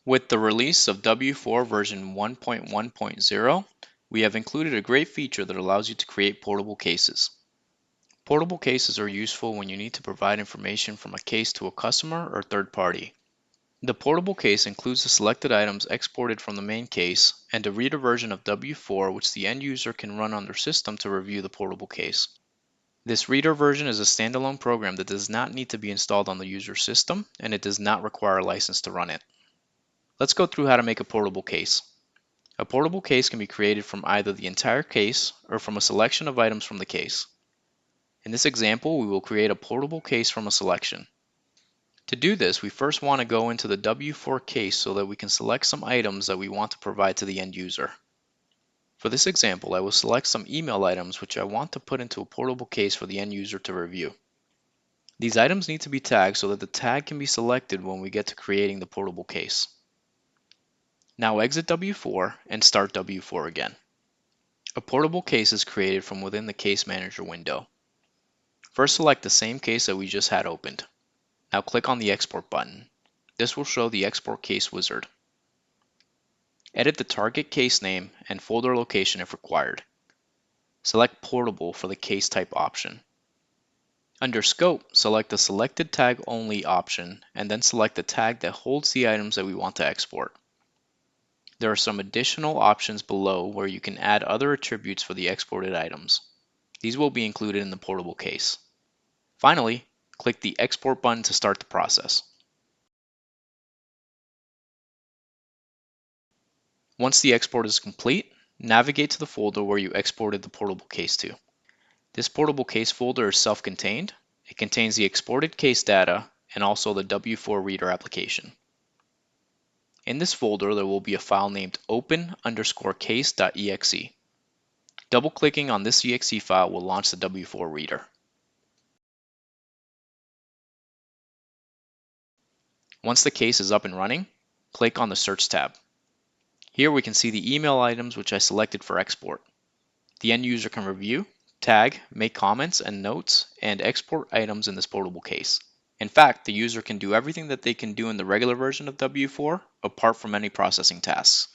With the release of W4 version 1.1.0, we have included a great feature that allows you to create portable cases. Portable cases are useful when you need to provide information from a case to a customer or third party. The portable case includes the selected items exported from the main case and a reader version of W4 which the end user can run on their system to review the portable case. This reader version is a standalone program that does not need to be installed on the user's system, and it does not require a license to run it. Let's go through how to make a portable case. A portable case can be created from either the entire case or from a selection of items from the case. In this example, we will create a portable case from a selection. To do this, we first want to go into the W4 case so that we can select some items that we want to provide to the end user. For this example, I will select some email items which I want to put into a portable case for the end user to review. These items need to be tagged so that the tag can be selected when we get to creating the portable case. Now exit W4 and start W4 again. A portable case is created from within the Case Manager window. First select the same case that we just had opened. Now click on the Export button. This will show the Export Case wizard. Edit the target case name and folder location if required. Select Portable for the case type option. Under Scope, select the Selected Tag Only option and then select the tag that holds the items that we want to export. There are some additional options below where you can add other attributes for the exported items. These will be included in the portable case. Finally, click the Export button to start the process. Once the export is complete, navigate to the folder where you exported the portable case to. This portable case folder is self-contained. It contains the exported case data and also the W4 reader application. In this folder, there will be a file named open_case.exe. Double-clicking on this exe file will launch the W4 reader. Once the case is up and running, click on the Search tab. Here we can see the email items which I selected for export. The end user can review, tag, make comments and notes, and export items in this portable case. In fact, the user can do everything that they can do in the regular version of W4 apart from any processing tasks.